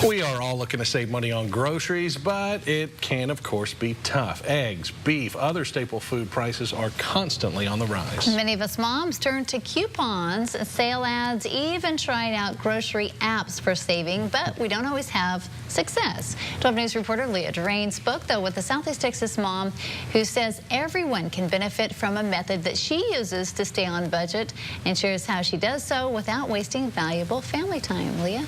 We are all looking to save money on groceries, but it can, of course, be tough. Eggs, beef, other staple food prices are constantly on the rise. Many of us moms turn to coupons, sale ads, even trying out grocery apps for saving, but we don't always have success. 12 News reporter Leah Durain spoke, though, with a Southeast Texas mom who says everyone can benefit from a method that she uses to stay on budget and shares how she does so without wasting valuable family time. Leah?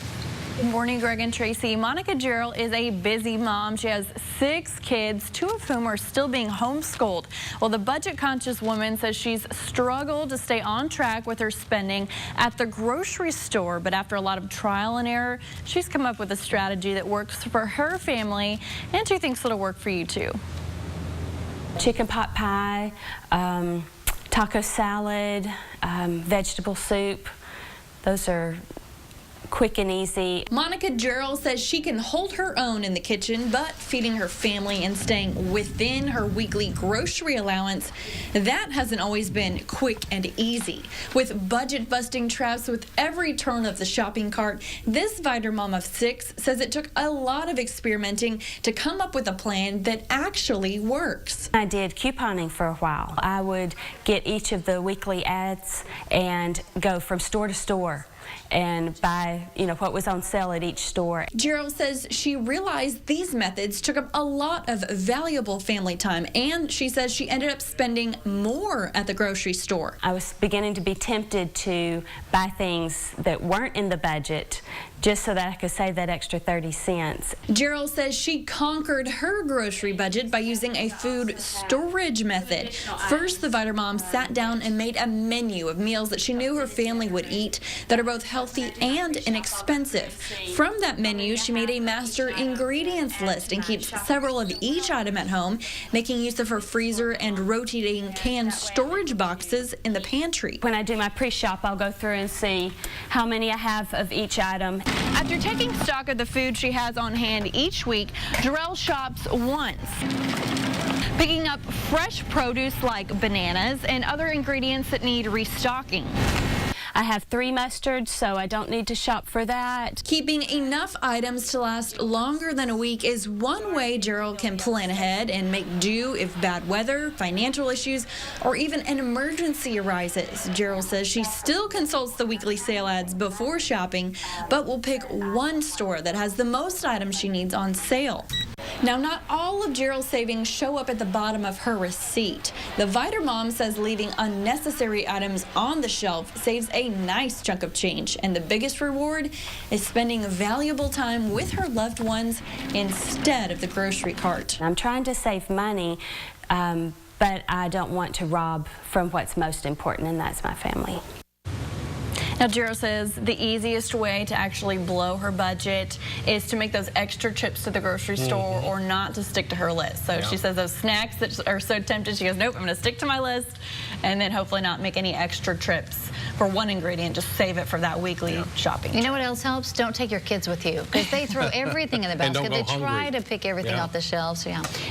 Good morning, Greg and Tracy. Monica Gerald is a busy mom. She has 6 kids, 2 of whom are still being homeschooled. Well, the budget-conscious woman says she's struggled to stay on track with her spending at the grocery store, but after a lot of trial and error, she's come up with a strategy that works for her family, and she thinks it'll work for you too. Chicken pot pie, taco salad, vegetable soup. Those are quick and easy. Monica Gerald says she can hold her own in the kitchen, but feeding her family and staying within her weekly grocery allowance, that hasn't always been quick and easy. With budget-busting traps with every turn of the shopping cart, this Viter mom of 6 says it took a lot of experimenting to come up with a plan that actually works. I did couponing for a while. I would get each of the weekly ads and go from store to store and buy, what was on sale at each store. Gerald says she realized these methods took up a lot of valuable family time, and she says she ended up spending more at the grocery store. I was beginning to be tempted to buy things that weren't in the budget just so that I could save that extra 30 cents. Gerald says she conquered her grocery budget by using a food storage method. First, the Viter mom sat down and made a menu of meals that she knew her family would eat that are both healthy and inexpensive. From that menu, she made a master ingredients list and keeps several of each item at home, making use of her freezer and rotating canned storage boxes in the pantry. When I do my pre-shop, I'll go through and see how many I have of each item. After taking stock of the food she has on hand each week, Gerald shops once, picking up fresh produce like bananas and other ingredients that need restocking. I have 3 mustards, so I don't need to shop for that. Keeping enough items to last longer than a week is one way Gerald can plan ahead and make do if bad weather, financial issues, or even an emergency arises. Gerald says she still consults the weekly sale ads before shopping, but will pick one store that has the most items she needs on sale. Now, not all of Gerald's savings show up at the bottom of her receipt. The Viter mom says leaving unnecessary items on the shelf saves a nice chunk of change, and the biggest reward is spending valuable time with her loved ones instead of the grocery cart. I'm trying to save money, but I don't want to rob from what's most important, and that's my family. Now, Gerald says the easiest way to actually blow her budget is to make those extra trips to the grocery store or not to stick to her list. So she says those snacks that are so tempted, she goes, nope, I'm going to stick to my list, and then hopefully not make any extra trips for one ingredient, just save it for that weekly shopping. You know what else helps? Don't take your kids with you, because they throw everything in the basket. They try to pick everything off the shelves,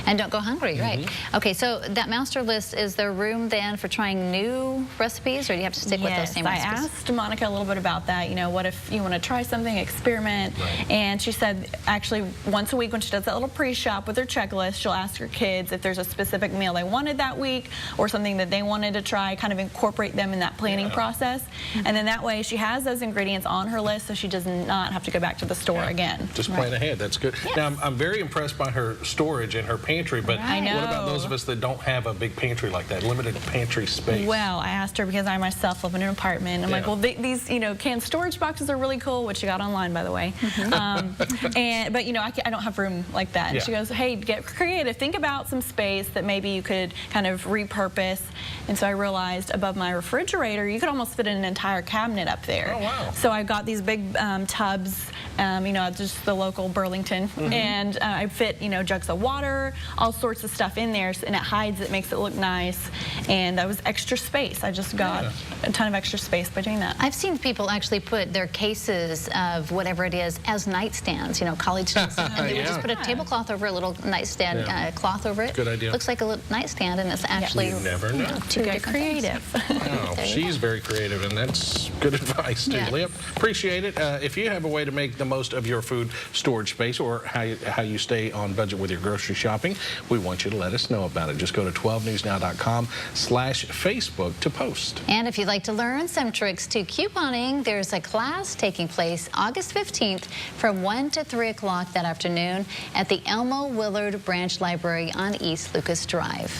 and don't go hungry, right? Okay, so that master list, is there room then for trying new recipes, or do you have to stick with those same recipes? I asked Monica a little bit about that. What if you want to try something, experiment? And she said actually once a week when she does that little pre-shop with her checklist, she'll ask her kids if there's a specific meal they wanted that week or something that they wanted to try, kind of incorporate them in that planning process. And then that way she has those ingredients on her list so she does not have to go back to the store again. Just plan ahead. That's good. Now, I'm very impressed by her storage and her pantry, but what about those of us that don't have a big pantry like that, limited pantry space? Well, I asked her because I myself live in an apartment. I'm like, well, these, canned storage boxes are really cool, which she got online, by the way. But I don't have room like that. And she goes, hey, get creative. Think about some space that maybe you could kind of repurpose. And so I realized above my refrigerator, you could almost fit an entire cabinet up there. Oh, wow. So I got these big tubs, just the local Burlington, and I fit, jugs of water, all sorts of stuff in there, and it hides it, makes it look nice, and that was extra space. I just got a ton of extra space by doing that. I've seen people actually put their cases of whatever it is as nightstands, college students, and they would just put a tablecloth over a little nightstand cloth over it. Good idea. Looks like a little nightstand, and it's actually You never know. Two different creative. Wow, she's very creative, and that's good advice too. Leah, appreciate it. If you have a way to make the most of your food storage space, or how you stay on budget with your grocery shopping. We want you to let us know about it. Just go to 12newsnow.com/Facebook to post. And if you'd like to learn some tricks to couponing, there's a class taking place August 15th from 1 to 3 o'clock that afternoon at the Elmo Willard Branch Library on East Lucas Drive.